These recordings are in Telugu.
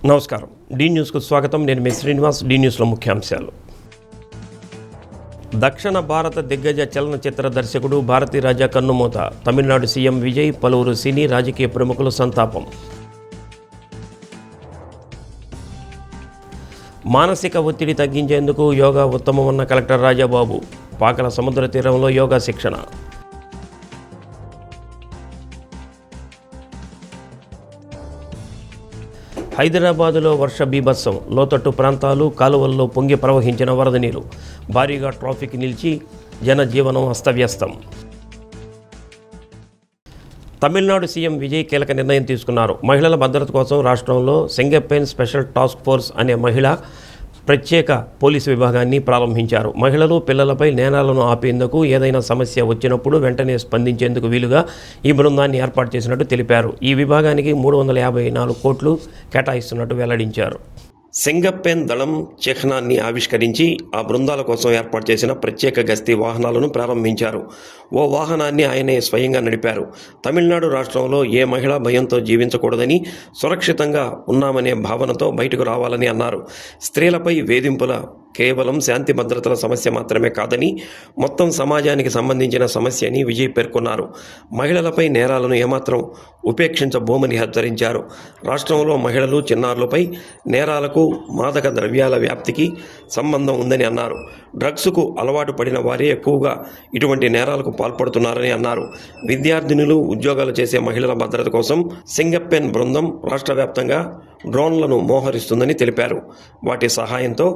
నమస్కారం. డి న్యూస్కు స్వాగతం. నేను మీ శ్రీనివాస్. డి న్యూస్లో ముఖ్యాంశాలు. దక్షిణ భారత దిగ్గజ చలనచిత్ర దర్శకుడు భారతీరాజా కన్నుమూత. తమిళనాడు సీఎం విజయ్, పలువురు సినీ రాజకీయ ప్రముఖులు సంతాపం. మానసిక ఒత్తిడి తగ్గించేందుకు యోగా ఉత్తమమన్న కలెక్టర్ రాజాబాబు. పాకల సముద్ర తీరంలో యోగా శిక్షణ. హైదరాబాదులో వర్ష బీభత్సం. లోతట్టు ప్రాంతాలు, కాలువల్లో పొంగి ప్రవహించిన వరద నీరు. భారీగా ట్రాఫిక్ నిలిచి జనజీవనం అస్తవ్యస్తం. తమిళనాడు సీఎం విజయ్ కీలక నిర్ణయం తీసుకున్నారు. మహిళల భద్రత కోసం రాష్ట్రంలో సింగపెన్ స్పెషల్ టాస్క్ ఫోర్స్ అనే మహిళా ప్రత్యేక పోలీసు విభాగాన్ని ప్రారంభించారు. మహిళలు, పిల్లలపై నేరాలను ఆపేందుకు, ఏదైనా సమస్య వచ్చినప్పుడు వెంటనే స్పందించేందుకు వీలుగా ఈ బృందాన్ని ఏర్పాటు చేసినట్టు తెలిపారు. ఈ విభాగానికి 354 కోట్లు కేటాయిస్తున్నట్టు వెల్లడించారు. సింగపెన్ దళం చిహ్నాన్ని ఆవిష్కరించి ఆ బృందాల కోసం ఏర్పాటు చేసిన ప్రత్యేక గస్తీ వాహనాలను ప్రారంభించారు. ఓ వాహనాన్ని ఆయనే స్వయంగా నడిపారు. తమిళనాడు రాష్ట్రంలో ఏ మహిళ భయంతో జీవించకూడదని, సురక్షితంగా ఉన్నామనే భావనతో బయటకు రావాలని అన్నారు. స్త్రీలపై వేధింపుల కేవలం శాంతి భద్రతల సమస్య మాత్రమే కాదని, మొత్తం సమాజానికి సంబంధించిన సమస్య అని విజయ్ పేర్కొన్నారు. మహిళలపై నేరాలను ఏమాత్రం ఉపేక్షించబోమని హెచ్చరించారు. రాష్ట్రంలో మహిళలు, చిన్నారులపై నేరాలకు, మాదక ద్రవ్యాల వ్యాప్తికి సంబంధం ఉందని అన్నారు. డ్రగ్స్కు అలవాటు పడిన వారే ఎక్కువగా ఇటువంటి నేరాలకు పాల్పడుతున్నారని అన్నారు. విద్యార్థినులు, ఉద్యోగాలు చేసే మహిళల భద్రత కోసం సింగపెన్ బృందం రాష్ట్ర వ్యాప్తంగా డ్రోన్లను మోహరిస్తుందని తెలిపారు. వాటి సహాయంతో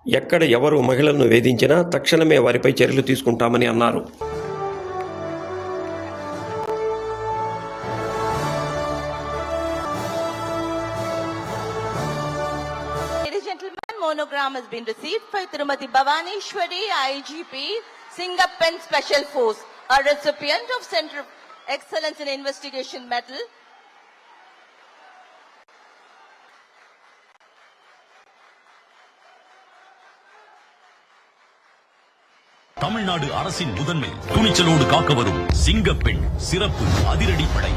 ఎక్కడ ఎవరు మహిళలను వేధించినా తక్షణమే వారిపై చర్యలు తీసుకుంటామని అన్నారు. Monogram has been received by Tirumati Bhavaneshwari, IGP, Singapen Special Force, a recipient of Center of Excellence in Investigation Medal. Tamil Nadu அரசின் முதன்மை துணிச்சலோடு காக்க வரும் சிங்கப்பெண் சிறப்பு அதிரடிப்படை.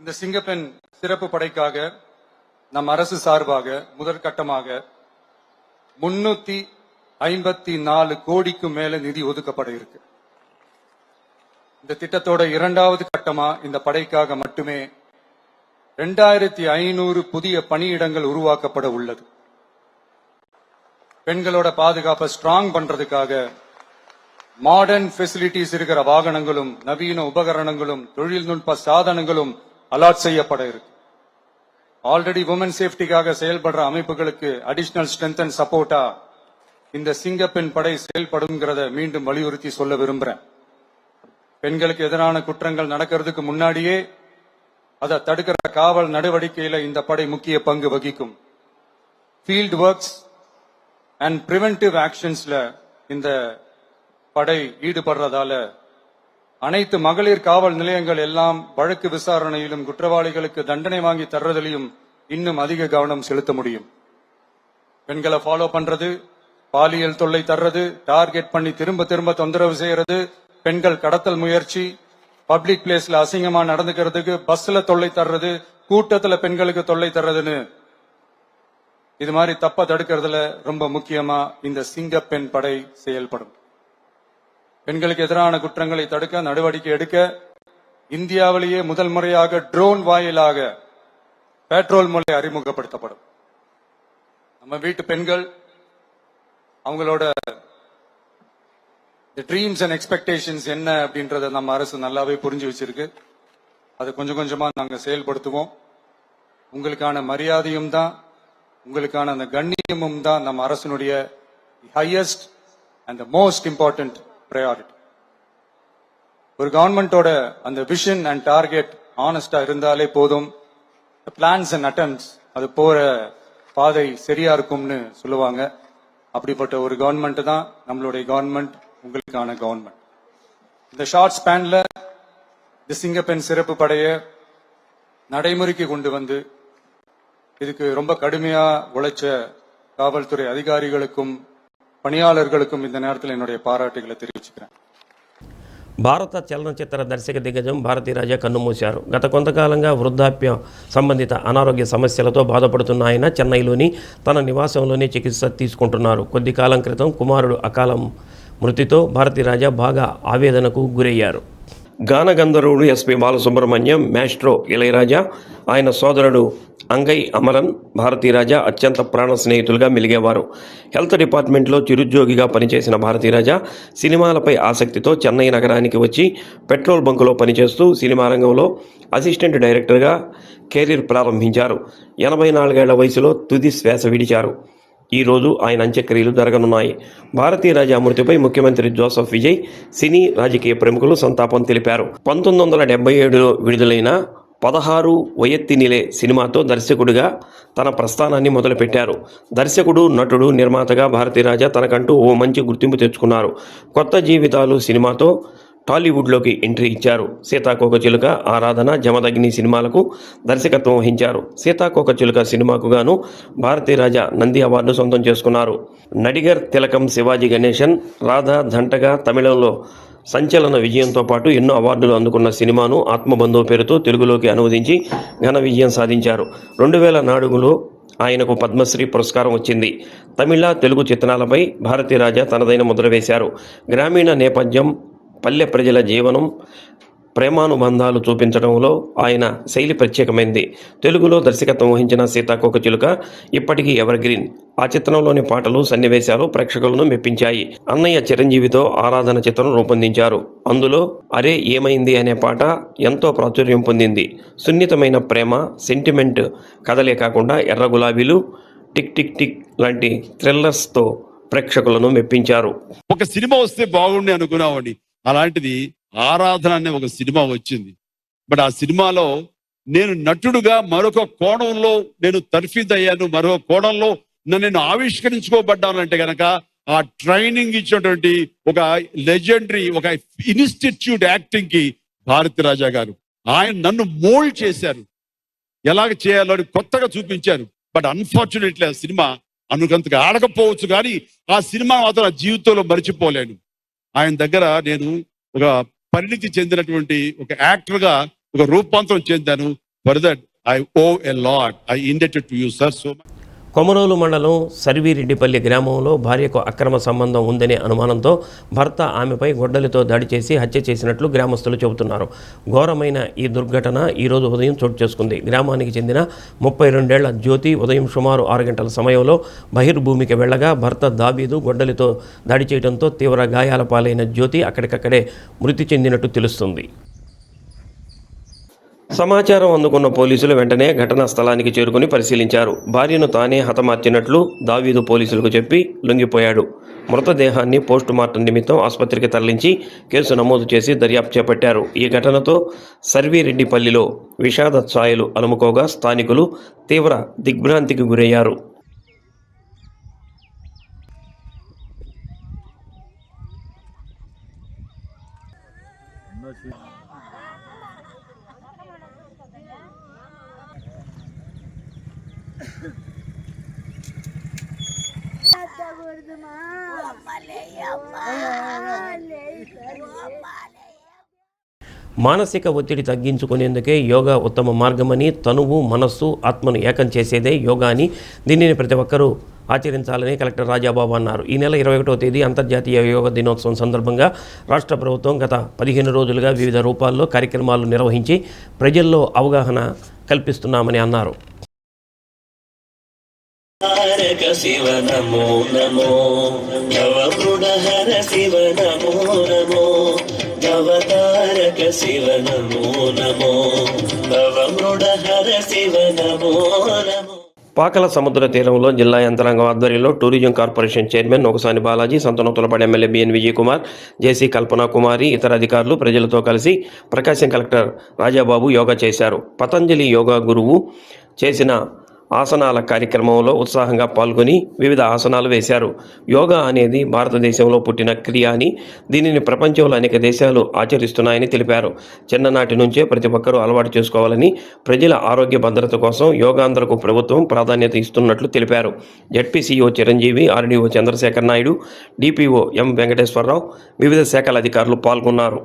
இந்த சிங்கப்பெண் சிறப்பு படைக்காக நம் அரசு சார்பாக முதற்கட்டமாக 354 கோடிக்கு மேல நிதி ஒதுக்கப்பட இருக்கு. இந்த திட்டத்தோட இரண்டாவது கட்டமா இந்த படைக்காக மட்டுமே 2500 புதிய பணியிடங்கள் உருவாக்கப்பட உள்ளது. பெண்களோட பாதுகாப்பை ஸ்ட்ராங் பண்றதுக்காக மாடர்ன் ஃபெசிலிட்டிஸ் இருக்கிற வாகனங்களும், நவீன உபகரணங்களும், தொழில்நுட்ப சாதனங்களும் அலாட் செய்யப்பட இருக்கு. ஆல்ரெடி உமன் சேஃப்டிக்காக செயல்படுற அமைப்புகளுக்கு அடிஷனல் ஸ்ட்ரென்த் அண்ட் சப்போர்ட்டா இந்த சிங்கப்பெண் படை செயல்படுங்கிறத மீண்டும் வலியுறுத்தி சொல்ல விரும்புறேன். பெண்களுக்கு எதிரான குற்றங்கள் நடக்கிறதுக்கு முன்னாடியே அதை தடுக்கிற காவல் நடவடிக்கையில இந்த படை முக்கிய பங்கு வகிக்கும். ஃபீல்ட் ஒர்க்ஸ் அண்ட் பிரிவென்டிவ் ஆக்ஷன்ஸ்ல இந்த படை ஈடுபடுறதால அனைத்து மகளிர் காவல் நிலையங்கள் எல்லாம் வழக்கு விசாரணையிலும், குற்றவாளிகளுக்கு தண்டனை வாங்கி தர்றதிலையும் இன்னும் அதிக கவனம் செலுத்த முடியும். பெண்களை ஃபாலோ பண்றது, பாலியல் தொல்லை தர்றது, டார்கெட் பண்ணி திரும்ப திரும்ப தொந்தரவு செய்யறது, பெண்கள் கடத்தல் முயற்சி, பப்ளிக் பிளேஸ்ல அசிங்கமா நடந்துக்கிறதுக்கு பஸ்ல தொல்லை தர்றது, கூட்டத்துல பெண்களுக்கு தொல்லை தர்றதுன்னு இது மாதிரி தப்ப தடுக்கிறதுல ரொம்ப முக்கியமா இந்த சிங்கப்பெண் படை செயல்படும். பெண்களுக்கு எதிரான குற்றங்களை தடுக்க நடவடிக்கை எடுக்க இந்தியாவிலேயே முதல் முறையாக ட்ரோன் வாயிலாக பெட்ரோல் முறை அறிமுகப்படுத்தப்படும். நம்ம வீட்டு பெண்கள் அவங்களோட the dreams and expectations என்ன அப்படின்றத நம்ம அரசு நல்லாவே புரிஞ்சு வச்சிருக்கு. அதை கொஞ்சம் கொஞ்சமா நாங்க செயல்படுத்துவோம். உங்களுக்கான மரியாதையும் தான், உங்களுக்கான அந்த கண்ணியமும் தான் நம்ம அரசினுடைய highest and the most important priority. ஒரு கவர்மெண்டோட அந்த விஷன் அண்ட் டார்கெட் ஆனஸ்டா இருந்தாலே போதும். பிளான்ஸ் அண்ட் அட்டெம்ப்ட்ஸ் அது போற பாதை சரியா இருக்கும்னு சொல்லுவாங்க. அப்படிப்பட்ட ஒரு கவர்மெண்ட் தான் நம்மளுடைய கவர்மெண்ட், உங்களுக்கான கவர்மெண்ட். இந்த ஷார்ட் ஸ்பேன்ல இந்த சிங்கப்பெண் சிறப்பு படையை நடைமுறைக்கு கொண்டு வந்து இதுக்கு ரொம்ப கடுமையா உழைச்ச காவல்துறை அதிகாரிகளுக்கும் పనియాలర్గలకుం இந்த நேரத்தில் என்னுடைய பாராட்டுகளை தெரிவிச்சுக்கிறேன். భారత చలనచిత్ర దర్శక దిగ్గజం భారతీరాజా కన్నుమూశారు. గత కొంతకాలంగా వృద్ధాప్య సంబంధిత అనారోగ్య సమస్యలతో బాధపడుతున్న ఆయన చెన్నైలోని తన నివాసంలోనే చికిత్స తీసుకుంటున్నారు. కొద్ది కాలం క్రితం కుమారుడు అకాల మృతితో భారతీరాజా బాగా ఆవేదనకు గురయ్యారు. గానగంధర్వుడు ఎస్పి బాలసుబ్రహ్మణ్యం, మాస్ట్రో ఇళయరాజా, ఆయన సోదరుడు అంగై అమరన్, భారతీరాజా అత్యంత ప్రాణ స్నేహితులుగా మెలిగేవారు. హెల్త్ డిపార్ట్మెంట్లో చిరుద్యోగిగా పనిచేసిన భారతీరాజా సినిమాలపై ఆసక్తితో చెన్నై నగరానికి వచ్చి పెట్రోల్ బంకులో పనిచేస్తూ సినిమా రంగంలో అసిస్టెంట్ డైరెక్టర్గా కెరీర్ ప్రారంభించారు. 84 ఏళ్ల వయసులో తుది శ్వాస విడిచారు. ఈరోజు ఆయన అంత్యక్రియలు జరగనున్నాయి. భారతీరాజా మృతిపై ముఖ్యమంత్రి జోసెఫ్ విజయ్, సినీ రాజకీయ ప్రముఖులు సంతాపం తెలిపారు. 1977లో విడుదలైన 16 వయెత్తినిలే సినిమాతో దర్శకుడిగా తన ప్రస్థానాన్ని మొదలుపెట్టారు. దర్శకుడు, నటుడు, నిర్మాతగా భారతీరాజా తనకంటూ ఓ మంచి గుర్తింపు తెచ్చుకున్నారు. కొత్త జీవితాలు సినిమాతో టాలీవుడ్లోకి ఎంట్రీ ఇచ్చారు. సీతాకోకచిలుక, ఆరాధన, జమదగ్ని సినిమాలకు దర్శకత్వం వహించారు. సీతాకోకచిలుక సినిమాకు గాను భారతీరాజా నంది అవార్డు సొంతం చేసుకున్నారు. నడిగర్ తిలకం శివాజీ గణేశన్, రాధా దంటగా తమిళంలో సంచలన విజయంతో పాటు ఎన్నో అవార్డులు అందుకున్న సినిమాను ఆత్మబంధువు పేరుతో తెలుగులోకి అనువదించి ఘన విజయం సాధించారు. 2004లో ఆయనకు పద్మశ్రీ పురస్కారం వచ్చింది. తమిళ, తెలుగు చిత్రాలపై భారతీరాజా తనదైన ముద్ర వేశారు. గ్రామీణ నేపథ్యం, పల్లె ప్రజల జీవనం, ప్రేమానుబంధాలు చూపించడంలో ఆయన శైలి ప్రత్యేకమైంది. తెలుగులో దర్శకత్వం వహించిన సీతాకోకచిలుక ఇప్పటికీ ఎవర్ గ్రీన్. ఆ చిత్రంలోని పాటలు, సన్నివేశాలు ప్రేక్షకులను మెప్పించాయి. అన్నయ్య చిరంజీవితో ఆరాధన చిత్రం రూపొందించారు. అందులో అరే ఏమైంది అనే పాట ఎంతో ప్రాచుర్యం పొందింది. సున్నితమైన ప్రేమ, సెంటిమెంట్ కథలే కాకుండా ఎర్ర గులాబీలు, టిక్ టిక్ టిక్ లాంటి థ్రిల్లర్స్తో ప్రేక్షకులను మెప్పించారు. ఒక సినిమా వస్తే బాగుండి అనుకున్నామండి. అలాంటిది ఆరాధన అనే ఒక సినిమా వచ్చింది. బట్ ఆ సినిమాలో నేను నటుడుగా మరొక కోణంలో నేను తర్ఫీద్ అయ్యాను. మరొక కోణంలో నేను ఆవిష్కరించుకోబడ్డానంటే గనక ఆ ట్రైనింగ్ ఇచ్చినటువంటి ఒక లెజెండరీ, ఒక ఇన్స్టిట్యూట్ యాక్టింగ్ కి భారతీరాజా గారు ఆయన నన్ను మోల్డ్ చేశారు. ఎలాగ చేయాలో అని కొత్తగా చూపించారు. బట్ అన్ఫార్చునేట్లీ ఆ సినిమా అనుకంతగా ఆడకపోవచ్చు, కానీ ఆ సినిమా మాత్రం నా జీవితంలో మర్చిపోలేను. ఆయన దగ్గర నేను ఒక పరిణితి చెందినటువంటి ఒక యాక్టర్ గా ఒక రూపాంతరం చెందాను. For that I owe a lot. I indebted to you sir so much. Komarolu మండలం సర్వీరెడ్డిపల్లి గ్రామంలో భార్యకు అక్రమ సంబంధం ఉందనే అనుమానంతో భర్త ఆమెపై గొడ్డలితో దాడి చేసి హత్య చేసినట్లు గ్రామస్తులు చెబుతున్నారు. ఘోరమైన ఈ దుర్ఘటన ఈరోజు ఉదయం చోటు చేసుకుంది. గ్రామానికి చెందిన 32 ఏళ్ల జ్యోతి ఉదయం సుమారు 6 గంటల సమయంలో బహిర్భూమికి వెళ్లగా భర్త దాబీదు గొడ్డలితో దాడి చేయడంతో తీవ్ర గాయాల పాలైన జ్యోతి అక్కడికక్కడే మృతి చెందినట్టు తెలుస్తుంది. సమాచారం అందుకున్న పోలీసులు వెంటనే ఘటనా స్థలానికి చేరుకుని పరిశీలించారు. భార్యను తానే హతమార్చినట్లు దావీదు పోలీసులకు చెప్పి లొంగిపోయాడు. మృతదేహాన్ని పోస్టుమార్టం నిమిత్తం ఆసుపత్రికి తరలించి కేసు నమోదు చేసి దర్యాప్తు చేపట్టారు. ఈ ఘటనతో సర్వీరెడ్డిపల్లిలో విషాద ఛాయలు అలుముకోగా స్థానికులు తీవ్ర దిగ్భ్రాంతికి గురయ్యారు. మానసిక ఒత్తిడి తగ్గించుకునేందుకే యోగా ఉత్తమ మార్గమని, తనువు, మనస్సు, ఆత్మను ఏకం చేసేదే యోగా అని, దీనిని ప్రతి ఒక్కరూ ఆచరించాలని కలెక్టర్ రాజాబాబు అన్నారు. ఈ నెల 21వ తేదీ అంతర్జాతీయ యోగా దినోత్సవం సందర్భంగా రాష్ట్ర ప్రభుత్వం గత 15 రోజులుగా వివిధ రూపాల్లో కార్యక్రమాలు నిర్వహించి ప్రజల్లో అవగాహన కల్పిస్తున్నామని అన్నారు. తారక శివ నమో నమో నవమృడహర శివ నమో నమో నవతారక శివ నమో నమో నవమృడహర శివ నమో నమో. పాకల సముద్ర తీరంలో జిల్లా యంత్రాంగం ఆధ్వర్యంలో tourism corporation chairman Nokasani Balaji, Santhanuthalapadu MLA B N Vijay Kumar, JC Kalpana Kumari, ఇతర అధికారులు ప్రజలతో కలిసి ప్రకాశం కలెక్టర్ రాజాబాబు యోగా చేశారు. పతంజలి యోగా గురువు చేసిన ఆసనాల కార్యక్రమంలో ఉత్సాహంగా పాల్గొని వివిధ ఆసనాలు వేశారు. యోగా అనేది భారతదేశంలో పుట్టిన క్రియ అని, దీనిని ప్రపంచంలో అనేక దేశాలు ఆచరిస్తున్నాయని తెలిపారు. చిన్ననాటి నుంచే ప్రతి ఒక్కరూ అలవాటు చేసుకోవాలని, ప్రజల ఆరోగ్య భద్రత కోసం యోగాంధ్రకు ప్రభుత్వం ప్రాధాన్యత ఇస్తున్నట్లు తెలిపారు. ZPCEO Chiranjeevi, RDO Chandrasekhar Naidu, DPO M Venkateswararao, వివిధ శాఖల అధికారులు పాల్గొన్నారు.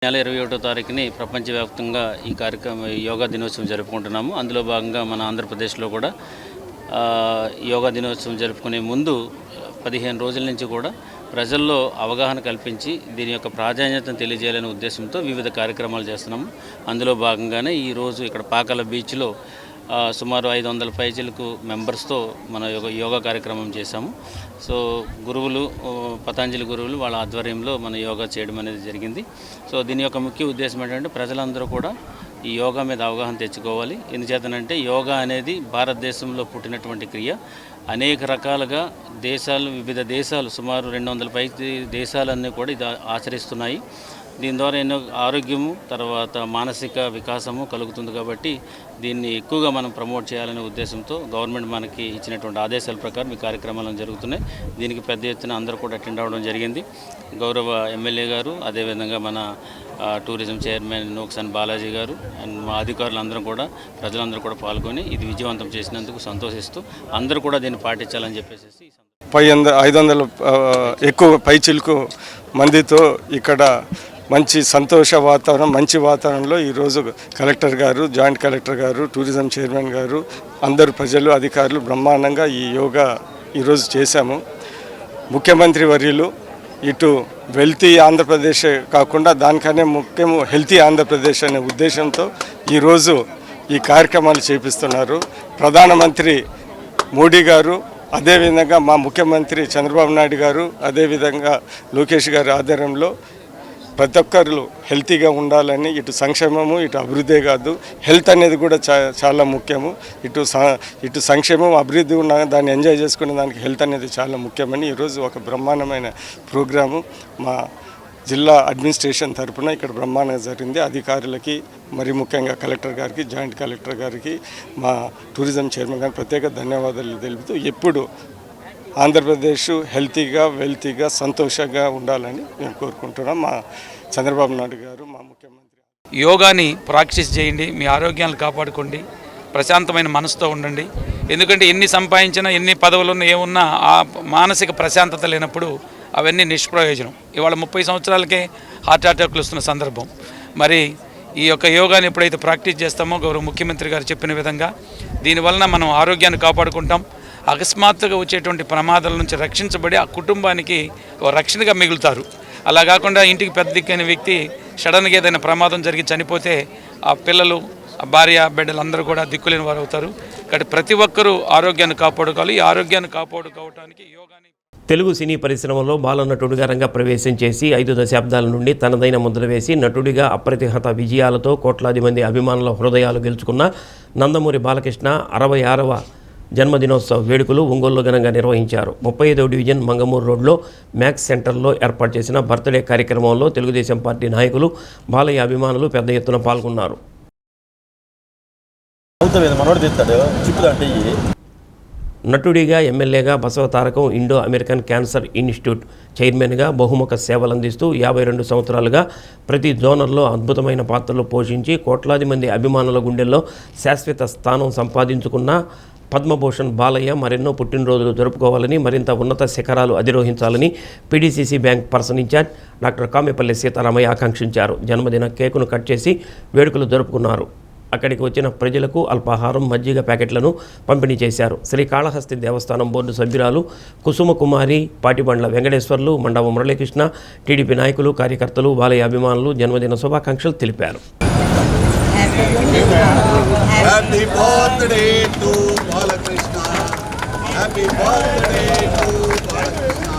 నెల 21వ తారీఖుని ప్రపంచవ్యాప్తంగా ఈ కార్యక్రమం యోగా దినోత్సవం జరుపుకుంటున్నాము. అందులో భాగంగా మన ఆంధ్రప్రదేశ్లో కూడా యోగా దినోత్సవం జరుపుకునే ముందు 15 రోజుల నుంచి కూడా ప్రజల్లో అవగాహన కల్పించి దీని యొక్క ప్రాధాన్యతను తెలియజేయాలనే ఉద్దేశంతో వివిధ కార్యక్రమాలు చేస్తున్నాము. అందులో భాగంగానే ఈరోజు ఇక్కడ పాకాల బీచ్లో సుమారు 500 పైచీలకు మెంబర్స్తో మన యోగా కార్యక్రమం చేశాము. సో గురువులు, పతంజలి గురువులు వాళ్ళ ఆధ్వర్యంలో మన యోగా చేయడం అనేది జరిగింది. సో దీని యొక్క ముఖ్య ఉద్దేశం ఏంటంటే ప్రజలందరూ కూడా ఈ యోగా మీద అవగాహన తెచ్చుకోవాలి. ఎందుచేతనంటే యోగా అనేది భారతదేశంలో పుట్టినటువంటి క్రియ. అనేక రకాలుగా వివిధ దేశాలు సుమారు 200 పైకి దేశాలన్నీ కూడా ఇది ఆచరిస్తున్నాయి. దీని ద్వారా ఎన్నో ఆరోగ్యము, తర్వాత మానసిక వికాసము కలుగుతుంది. కాబట్టి దీన్ని ఎక్కువగా మనం ప్రమోట్ చేయాలనే ఉద్దేశంతో గవర్నమెంట్ మనకి ఇచ్చినటువంటి ఆదేశాల ప్రకారం ఈ కార్యక్రమాలు జరుగుతున్నాయి. దీనికి పెద్ద ఎత్తున అందరూ కూడా అటెండ్ అవ్వడం జరిగింది. గౌరవ ఎమ్మెల్యే గారు, అదేవిధంగా మన టూరిజం చైర్మన్ నొకసాని బాలాజీ గారు అండ్ మా అధికారులు అందరం కూడా, ప్రజలందరూ కూడా పాల్గొని ఇది విజయవంతం చేసినందుకు సంతోషిస్తూ అందరూ కూడా దీన్ని పాటించాలని చెప్పేసి 500 ఎక్కువ పైచిలకు మందితో ఇక్కడ మంచి సంతోష వాతావరణం, మంచి వాతావరణంలో ఈరోజు కలెక్టర్ గారు, జాయింట్ కలెక్టర్ గారు, టూరిజం చైర్మన్ గారు, అందరు ప్రజలు, అధికారులు బ్రహ్మాండంగా ఈ యోగా ఈరోజు చేశాము. ముఖ్యమంత్రి వర్యులు ఇటు వెల్తీ ఆంధ్రప్రదేశ్ కాకుండా దానికనే ముఖ్యం హెల్తీ ఆంధ్రప్రదేశ్ అనే ఉద్దేశంతో ఈరోజు ఈ కార్యక్రమాలు చేపిస్తున్నారు. ప్రధానమంత్రి మోడీ గారు, అదేవిధంగా మా ముఖ్యమంత్రి చంద్రబాబు నాయుడు గారు, అదేవిధంగా లోకేష్ గారి ఆధ్వర్యంలో ప్రతి ఒక్కరు హెల్తీగా ఉండాలని, ఇటు సంక్షేమము ఇటు అభివృద్ధే కాదు, హెల్త్ అనేది కూడా చాలా ముఖ్యము. ఇటు సంక్షేమం అభివృద్ధి ఉన్న దాన్ని ఎంజాయ్ చేసుకునే దానికి హెల్త్ అనేది చాలా ముఖ్యమని ఈరోజు ఒక బ్రహ్మాండమైన ప్రోగ్రాము మా జిల్లా అడ్మినిస్ట్రేషన్ తరఫున ఇక్కడ బ్రహ్మాండంగా జరిగింది. అధికారులకి, మరి ముఖ్యంగా కలెక్టర్ గారికి, జాయింట్ కలెక్టర్ గారికి, మా టూరిజం చైర్మన్ గారికి ప్రత్యేక ధన్యవాదాలు తెలుపుతూ ఎప్పుడు ఆంధ్రప్రదేశ్ హెల్తీగా, వెల్తీగా, సంతోషంగా ఉండాలని మేము కోరుకుంటున్నాం. మా చంద్రబాబు నాయుడు గారు, మా ముఖ్యమంత్రి. యోగాని ప్రాక్టీస్ చేయండి, మీ ఆరోగ్యాన్ని కాపాడుకోండి, ప్రశాంతమైన మనసుతో ఉండండి. ఎందుకంటే ఎన్ని సంపాదించినా, ఎన్ని పదవులున్నా, ఏమున్నా ఆ మానసిక ప్రశాంతత లేనప్పుడు అవన్నీ నిష్ప్రయోజనం. ఇవాళ 30 సంవత్సరాలకే హార్ట్ అటాక్లు వస్తున్న సందర్భం. మరి ఈ యొక్క యోగాని ఎప్పుడైతే ప్రాక్టీస్ చేస్తామో గౌరవ ముఖ్యమంత్రి గారు చెప్పిన విధంగా దీనివలన మనం ఆరోగ్యాన్ని కాపాడుకుంటాం. అకస్మాత్తుగా వచ్చేటువంటి ప్రమాదాల నుంచి రక్షించబడి ఆ కుటుంబానికి రక్షణగా మిగులుతారు. అలా కాకుండా ఇంటికి పెద్ద దిక్కైన వ్యక్తి సడన్గా ఏదైనా ప్రమాదం జరిగి చనిపోతే ఆ పిల్లలు, ఆ భార్య, బిడ్డలు అందరూ కూడా దిక్కులేని వారు అవుతారు. కాబట్టి ప్రతి ఒక్కరూ ఆరోగ్యాన్ని కాపాడుకోవాలి. ఈ ఆరోగ్యాన్ని కాపాడుకోవడానికి యోగాని. తెలుగు సినీ పరిశ్రమలో బాలనటుడిగా రంగప్రవేశం చేసి 5 దశాబ్దాల నుండి తనదైన ముద్ర వేసి నటుడిగా అప్రతిహత విజయాలతో కోట్లాది మంది అభిమానుల హృదయాలు గెలుచుకున్న నందమూరి బాలకృష్ణ 66వ జన్మదినోత్సవ వేడుకలు ఒంగోలులో ఘనంగా నిర్వహించారు. 35వ డివిజన్ మంగమూరు రోడ్లో మ్యాక్స్ సెంటర్లో ఏర్పాటు చేసిన బర్త్డే కార్యక్రమంలో తెలుగుదేశం పార్టీ నాయకులు, బాలయ్య అభిమానులు పెద్ద ఎత్తున పాల్గొన్నారు. నటుడిగా ఎమ్మెల్యేగా Basava Tarakam Indo American cancer institute చైర్మన్గా బహుముఖ సేవలందిస్తూ 52 సంవత్సరాలుగా ప్రతి జోనర్లో అద్భుతమైన పాత్రలు పోషించి కోట్లాది మంది అభిమానుల గుండెల్లో శాశ్వత స్థానం సంపాదించుకున్న పద్మభూషణ్ బాలయ్య మరెన్నో పుట్టినరోజులు జరుపుకోవాలని, మరింత ఉన్నత శిఖరాలు అధిరోహించాలని PDCC bank person in-charge doctor Kamepalli Sitaramaiah ఆకాంక్షించారు. జన్మదిన కేకును కట్ చేసి వేడుకలు జరుపుకున్నారు. అక్కడికి వచ్చిన ప్రజలకు అల్పాహారం, మజ్జిగ ప్యాకెట్లను పంపిణీ చేశారు. శ్రీకాళహస్తి దేవస్థానం బోర్డు సభ్యురాలు కుసుమకుమారి, పాటిబండ్ల వెంకటేశ్వర్లు, మండవ మురళీకృష్ణ, టీడీపీ నాయకులు, కార్యకర్తలు, బాలయ్య అభిమానులు జన్మదిన శుభాకాంక్షలు తెలిపారు. Happy birthday to Balakrishna. Happy birthday to Balakrishna.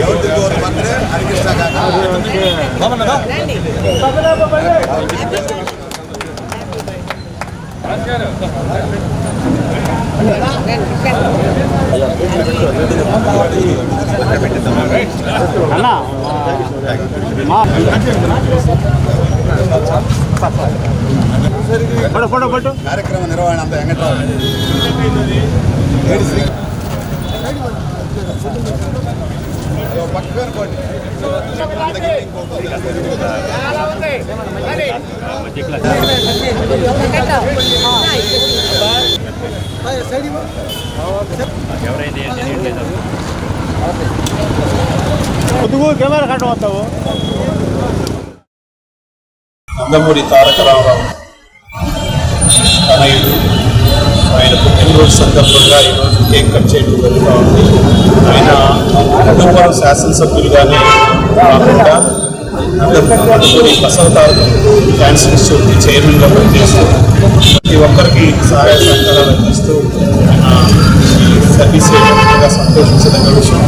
Everything goes birthday. Hare Krishna Kaka. Mama na. అన్నా మా ఫోటో కార్యక్రమ నిర్వహణ అంతా వెంకట్రావు. కెమెరా కట్ట వస్తావు. నందమూరి తారక రామారావు తనయుడు ఆయన పుట్టినరోజు సందర్భంగా ఈరోజు కేక్ కట్ చేయడం జరుగుతూ ఉంది. ఆయన కుటుంబం శాసనసభ్యులుగానే కాకుండా నందమూరి బసవ తారకం క్యాన్సర్ ఇన్స్టిట్యూట్ చైర్మన్గా పనిచేస్తూ ప్రతి ఒక్కరికి సహాయ సహకారాలు అందిస్తూ సర్వీస్ చేయడం సంతోషించదగ్గ విషయం.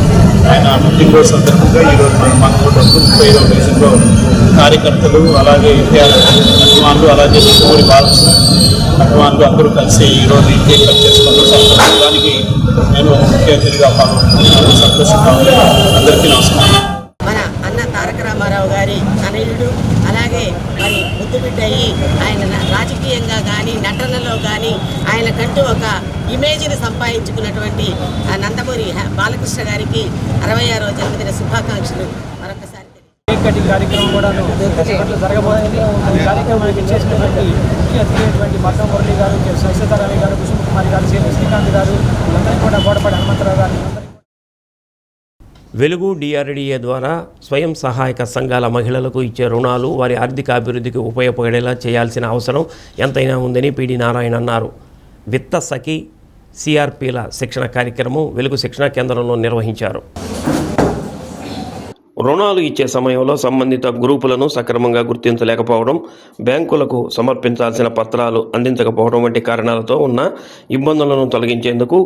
ఆయన పుట్టినరోజు సందర్భంగా ఈరోజు మన 35వ వయసులో కార్యకర్తలు, అలాగే ఎన్టీఆర్ అభిమానులు, అలాగే నందమూరి బాలకృష్ణ అభిమానులు అందరూ కలిసి ఈరోజు ఈ కేక్ కట్ చేసుకుంటూ సంతోషించడానికి నేను ముఖ్య అతిథిగా పాల్గొంటున్నాను. సంతోషంగా ఉంది. అందరికీ నమస్కారం. మన అన్న తారక రామారావు గారి తనయుడు, అలాగే మరి ముద్దుబిడ్డయి ఆయన రాజకీయంగా కానీ నటనలో కానీ ఆయనకంటూ ఒక ఇమేజ్ని సంపాదించుకున్నటువంటి నందమూరి బాలకృష్ణ గారికి 66వ జన్మదిన శుభాకాంక్షలు మరొకసారి. కేక్ కటింగ్ కార్యక్రమం కూడా జరగబోతుంది. ఈ కార్యక్రమానికి చేసినటువంటి ముఖ్య అతిథి మతం మురళి గారు, సీతారామయ్య గారు, కుసుమకుమారి గారు, శ్రీకాంత్ గారు, అందరికీ కూడా గోడపాటి హనుమంతరావు గారు. వెలుగు డిఆర్డీఏ ద్వారా స్వయం సహాయక సంఘాల మహిళలకు ఇచ్చే రుణాలు వారి ఆర్థిక అభివృద్ధికి ఉపయోగపడేలా చేయాల్సిన అవసరం ఎంతైనా ఉందని పీడి నారాయణ అన్నారు. విత్త సఖి సిఆర్పీల శిక్షణ కార్యక్రమం వెలుగు శిక్షణా కేంద్రంలో నిర్వహించారు. రుణాలు ఇచ్చే సమయంలో సంబంధిత గ్రూపులను సక్రమంగా గుర్తించలేకపోవడం, బ్యాంకులకు సమర్పించాల్సిన పత్రాలు అందించకపోవడం వంటి కారణాలతో ఉన్న ఇబ్బందులను తొలగించేందుకు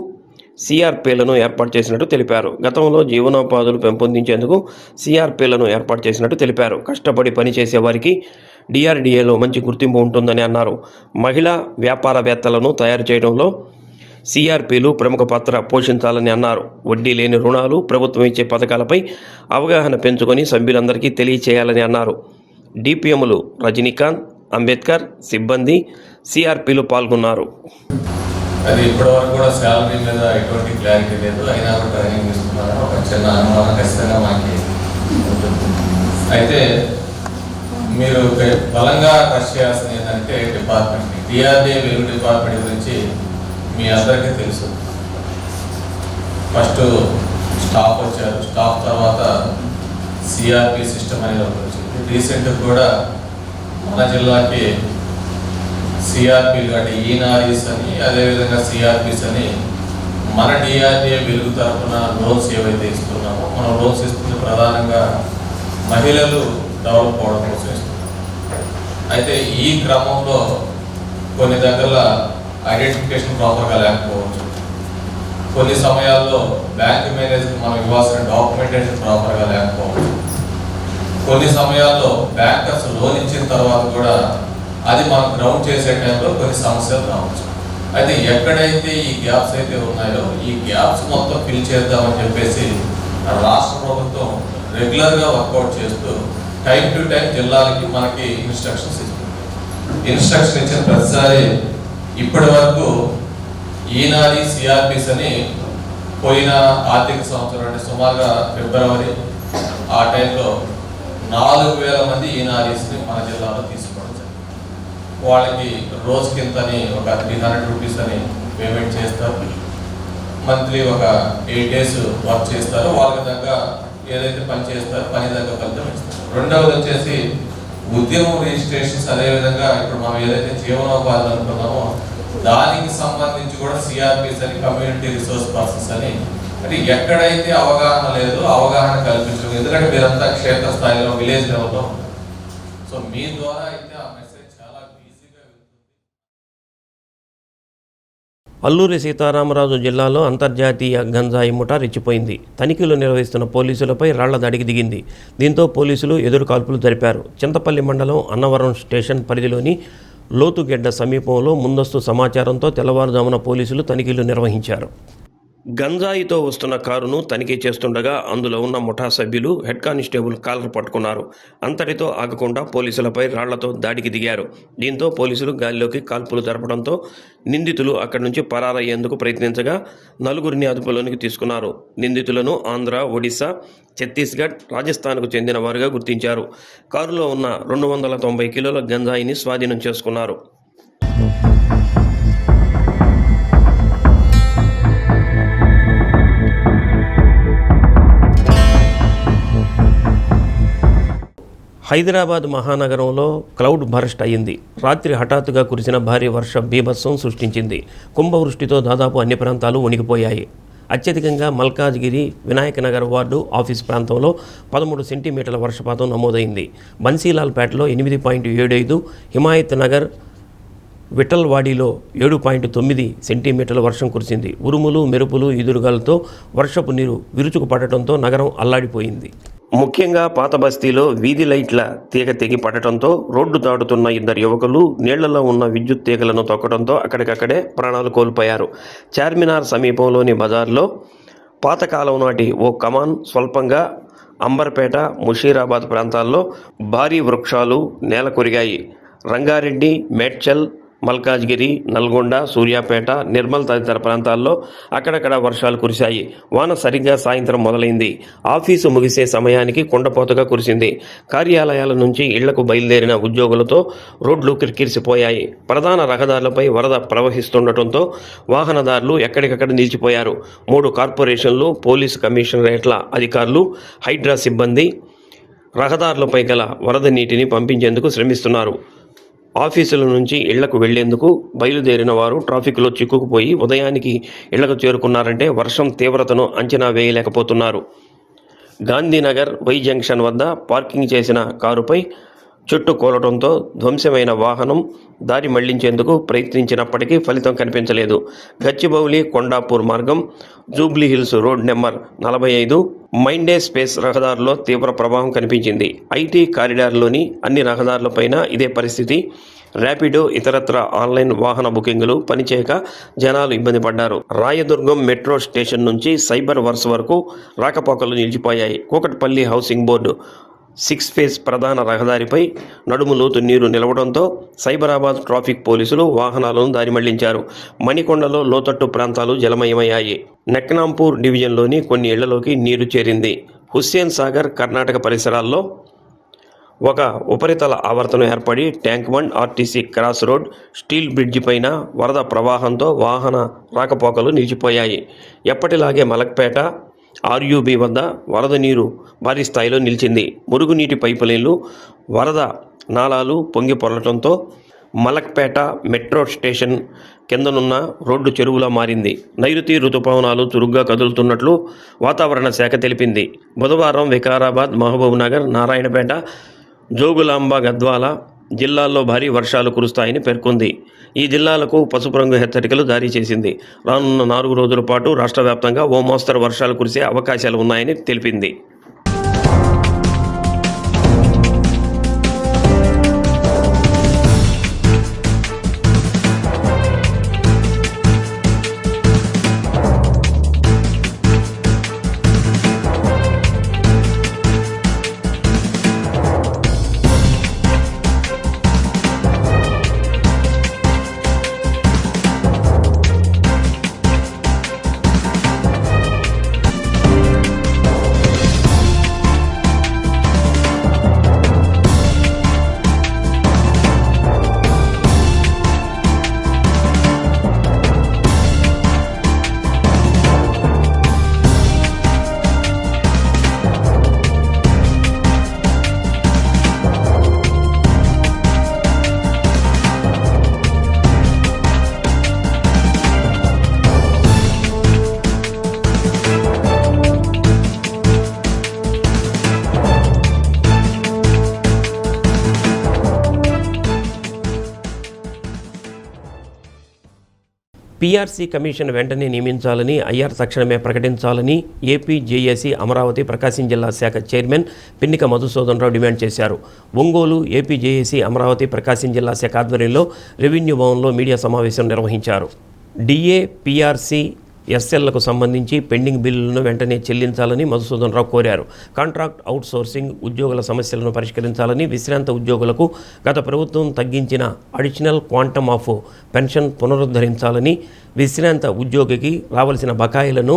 సిఆర్పీలను ఏర్పాటు చేసినట్టు తెలిపారు. గతంలో జీవనోపాధులు పెంపొందించేందుకు సిఆర్పీలను ఏర్పాటు చేసినట్టు తెలిపారు. కష్టపడి పనిచేసే వారికి డిఆర్డీఏలో మంచి గుర్తింపు ఉంటుందని అన్నారు. మహిళా వ్యాపారవేత్తలను తయారు చేయడంలో సిఆర్పీలు ప్రముఖ పాత్ర పోషించాలని అన్నారు. వడ్డీ లేని రుణాలు, ప్రభుత్వం ఇచ్చే పథకాలపై అవగాహన పెంచుకొని సభ్యులందరికీ తెలియచేయాలని అన్నారు. డిపిఎంలు రజనీకాంత్, అంబేద్కర్, సిబ్బంది, సిఆర్పీలు పాల్గొన్నారు. అది ఇప్పటివరకు కూడా శాలరీ మీద ఎటువంటి క్లారిటీ లేదు. అయినా కూడా ట్రైనింగ్ ఇస్తున్నారని ఒక చిన్న అనుమానం ఖచ్చితంగా మనకి ఉంటుంది. అయితే మీరు బలంగా ట్రస్ట్ చేయాల్సింది ఏంటంటే డిపార్ట్మెంట్, డిఆర్డీఏ వెలుగు డిపార్ట్మెంట్ గురించి మీ అందరికీ తెలుసు. ఫస్ట్ స్టాఫ్ వచ్చారు, స్టాఫ్ తర్వాత సిఆర్పి సిస్టమ్ అనేది ఒకటి వచ్చింది. రీసెంట్గా కూడా మన జిల్లాకి సిఆర్పీలు అంటే ఈనారీస్ అని, అదేవిధంగా సిఆర్పీస్ అని మన డిఆర్డీఏ వెలుగు తరఫున లోన్స్ ఏవైతే ఇస్తున్నామో, మనం లోన్స్ ఇస్తుంది ప్రధానంగా మహిళలు డెవలప్ అవడం కోసం ఇస్తున్నాం. అయితే ఈ క్రమంలో కొన్ని దగ్గర ఐడెంటిఫికేషన్ ప్రాపర్గా లేకపోవచ్చు, కొన్ని సమయాల్లో బ్యాంక్ మేనేజర్కి మనం ఇవ్వాల్సిన డాక్యుమెంటేషన్ ప్రాపర్గా లేకపోవచ్చు, కొన్ని సమయాల్లో బ్యాంకర్స్ లోన్ ఇచ్చిన తర్వాత కూడా అది మనం గ్రౌండ్ చేసే టైంలో కొన్ని సమస్యలు రావచ్చు. అయితే ఎక్కడైతే ఈ గ్యాప్స్ అయితే ఉన్నాయో ఈ గ్యాప్స్ మొత్తం ఫిల్ చేద్దామని చెప్పేసి రాష్ట్ర ప్రభుత్వం రెగ్యులర్గా వర్కౌట్ చేస్తూ టైం టు టైం జిల్లాలకి మనకి ఇన్స్ట్రక్షన్స్ ఇస్తుంది. ఇన్స్ట్రక్షన్ ఇచ్చిన ప్రతిసారి ఇప్పటి వరకు ఈనాది సిఆర్పిస్ అని పోయిన ఆర్థిక సంవత్సరం అంటే సుమారుగా ఫిబ్రవరి ఆ టైంలో 4,000 మంది ఈనారీస్ని మన జిల్లాలో తీసుకోవడం జరిగింది. వాళ్ళకి రోజుకింతని ఒక 300 రూపీస్ అని పేమెంట్ చేస్తారు. మంత్లీ ఒక 8 days వర్క్ చేస్తారు. వాళ్ళకి దగ్గర ఏదైతే పని చేస్తారో పని దగ్గర ఫలితం ఇస్తారు. రెండవది వచ్చేసి ఉద్యమం రిజిస్ట్రేషన్స్, అదేవిధంగా ఇప్పుడు మనం ఏదైతే జీవనోపాధి అనుకున్నామో దానికి సంబంధించి కూడా సిఆర్పిస్ అని కమ్యూనిటీ రిసోర్స్ పర్సన్స్ అని, అంటే ఎక్కడైతే అవగాహన లేదో అవగాహన కల్పించడం. ఎందుకంటే మీరంతా క్షేత్ర స్థాయిలో విలేజ్ లెవెల్లో, సో మీ ద్వారా అయితే ఆ మెసేజ్ చాలా ఈజీగా వెళ్తుంది. అల్లూరి సీతారామరాజు జిల్లాలో అంతర్జాతీయ గంజాయి ముఠా రెచ్చిపోయింది. తనిఖీలు నిర్వహిస్తున్న పోలీసులపై రాళ్ల దాడికి దిగింది. దీంతో పోలీసులు ఎదురు కాల్పులు జరిపారు. చింతపల్లి మండలం అన్నవరం స్టేషన్ పరిధిలోని లోతుగెడ్డ సమీపంలో ముందస్తు సమాచారంతో తెల్లవారుజామున పోలీసులు తనిఖీలు నిర్వహించారు. గంజాయితో వస్తున్న కారును తనిఖీ చేస్తుండగా అందులో ఉన్న ముఠా సభ్యులు హెడ్ కానిస్టేబుల్ కాలర్ పట్టుకున్నారు. అంతటితో ఆగకుండా పోలీసులపై రాళ్లతో దాడికి దిగారు. దీంతో పోలీసులు గాలిలోకి కాల్పులు జరపడంతో నిందితులు అక్కడి నుంచి పరారయ్యేందుకు ప్రయత్నించగా 4గురిని అదుపులోనికి తీసుకున్నారు. నిందితులను ఆంధ్ర, ఒడిశా, ఛత్తీస్గఢ్, రాజస్థాన్కు చెందిన వారుగా గుర్తించారు. కారులో ఉన్న 290 కిలోల గంజాయిని స్వాధీనం చేసుకున్నారు. హైదరాబాద్ మహానగరంలో క్లౌడ్ బరస్ట్ అయింది. రాత్రి హఠాత్తుగా కురిసిన భారీ వర్షం బీభత్సం సృష్టించింది. కుంభవృష్టితో దాదాపు అన్ని ప్రాంతాలు వణికిపోయాయి. అత్యధికంగా మల్కాజ్గిరి వినాయకనగర్ వార్డు ఆఫీస్ ప్రాంతంలో 13 సెంటీమీటర్ల వర్షపాతం నమోదైంది. బన్సీలాల్పేటలో 8.75, హిమాయత్ నగర్, విఠల్వాడిలో 7.9 సెంటీమీటర్ల వర్షం కురిసింది. ఉరుములు, మెరుపులు, ఈదురుగాలతో వర్షపు నీరు విరుచుకు పడటంతో నగరం అల్లాడిపోయింది. ముఖ్యంగా పాత బస్తీలో వీధి లైట్ల తీగ తెగి పడటంతో రోడ్డు దాటుతున్న 2 యువకులు నీళ్లలో ఉన్న విద్యుత్ తీగలను తొక్కడంతో అక్కడికక్కడే ప్రాణాలు కోల్పోయారు. చార్మినార్ సమీపంలోని బజార్లో పాతకాలం నాటి ఓ కమాన్, స్వల్పంగా అంబర్పేట, ముషీరాబాద్ ప్రాంతాల్లో భారీ వృక్షాలు నేల కొరిగాయి. రంగారెడ్డి, మేడ్చల్, మల్కాజ్గిరి, నల్గొండ, సూర్యాపేట, నిర్మల్ తదితర ప్రాంతాల్లో అక్కడక్కడ వర్షాలు కురిశాయి. వాన సరిగ్గా సాయంత్రం మొదలైంది. ఆఫీసు ముగిసే సమయానికి కుండపోతగా కురిసింది. కార్యాలయాల నుంచి ఇళ్లకు బయలుదేరిన ఉద్యోగులతో రోడ్లు కిర్కిరిసిపోయాయి. ప్రధాన రహదారులపై వరద ప్రవహిస్తుండటంతో వాహనదారులు ఎక్కడికక్కడ నిలిచిపోయారు. 3 కార్పొరేషన్లు, పోలీసు కమిషనరేట్ల అధికారులు, హైడ్రా సిబ్బంది రహదారులపై గల వరద నీటిని పంపించేందుకు శ్రమిస్తున్నారు. ఆఫీసుల నుంచి ఇళ్లకు వెళ్లేందుకు బయలుదేరిన వారు ట్రాఫిక్లో చిక్కుకుపోయి ఉదయానికి ఇళ్లకు చేరుకున్నారంటే వర్షం తీవ్రతను అంచనా వేయలేకపోతున్నారు. గాంధీనగర్ వై జంక్షన్ వద్ద పార్కింగ్ చేసిన కారుపై చెట్టు కూలటంతో ధ్వంసమైన వాహనం దారి మళ్లించేందుకు ప్రయత్నించినప్పటికీ ఫలితం కనిపించలేదు. గచ్చిబౌలి కొండాపూర్ మార్గం, Jubilee Hills road number 45, Mindspace రహదారులో తీవ్ర ప్రభావం కనిపించింది. ఐటీ కారిడార్లోని అన్ని రహదారులపైన ఇదే పరిస్థితి. ర్యాపిడో, ఇతరత్ర ఆన్లైన్ వాహన బుకింగులు పనిచేయక జనాలు ఇబ్బంది పడ్డారు. రాయదుర్గం మెట్రో స్టేషన్ నుంచి సైబర్ వర్స్ వరకు రాకపోకలు నిలిచిపోయాయి. కూకట్పల్లి హౌసింగ్ బోర్డు 6 ఫేజ్ ప్రధాన రహదారిపై నడుము లోతు నీరు నిలవడంతో సైబరాబాద్ ట్రాఫిక్ పోలీసులు వాహనాలను దారి మళ్లించారు. మణికొండలో లోతట్టు ప్రాంతాలు జలమయమయ్యాయి. నెక్నాంపూర్ డివిజన్లోని కొన్ని ఇళ్లలోకి నీరు చేరింది. హుస్సేన్ సాగర్, కర్ణాటక పరిసరాల్లో ఒక ఉపరితల ఆవర్తనం ఏర్పడి tank bund, RTC cross road, steel bridge పైన వరద ప్రవాహంతో వాహన రాకపోకలు నిలిచిపోయాయి. ఎప్పటిలాగే మలక్పేట, ఆర్యూబీ వద్ద వరద నీరు భారీ స్థాయిలో నిలిచింది. మురుగునీటి పైపులైన్లు, వరద నాలాలు పొంగి పొరలటంతో మలక్పేట మెట్రో స్టేషన్ కిందనున్న రోడ్డు చెరువులా మారింది. నైరుతి రుతుపవనాలు చురుగ్గా కదులుతున్నట్లు వాతావరణ శాఖ తెలిపింది. బుధవారం వికారాబాద్, మహబూబ్నగర్, నారాయణపేట, జోగులాంబ, గద్వాల జిల్లాల్లో భారీ వర్షాలు కురుస్తాయని పేర్కొంది. ఈ జిల్లాలకు పసుపు రంగు హెచ్చరికలు జారీ చేసింది. రానున్న 4 రోజుల పాటు రాష్ట్ర వ్యాప్తంగా ఓ మోస్తరు వర్షాలు కురిసే అవకాశాలు ఉన్నాయని తెలిపింది. పీఆర్సీ కమిషన్ వెంటనే నియమించాలని, ఐఆర్ తక్షణమే ప్రకటించాలని ఏపీ జేఏసీ అమరావతి ప్రకాశం జిల్లా శాఖ చైర్మన్ పిన్నిక మధుసూదన్ రావు డిమాండ్ చేశారు. ఒంగోలు ఏపీ జేఏసీ అమరావతి ప్రకాశం జిల్లా శాఖ ఆధ్వర్యంలో రెవెన్యూ భవన్లో మీడియా సమావేశం నిర్వహించారు. డిఏ, పీఆర్సీ, ఎస్ఎల్లకు సంబంధించి పెండింగ్ బిల్లులను వెంటనే చెల్లించాలని మధుసూదన్ రావు కోరారు. కాంట్రాక్ట్ అవుట్సోర్సింగ్ ఉద్యోగుల సమస్యలను పరిష్కరించాలని, విశ్రాంత ఉద్యోగులకు గత ప్రభుత్వం తగ్గించిన అడిషనల్ క్వాంటమ్ ఆఫ్ పెన్షన్ పునరుద్ధరించాలని, విశ్రాంత ఉద్యోగికి రావాల్సిన బకాయిలను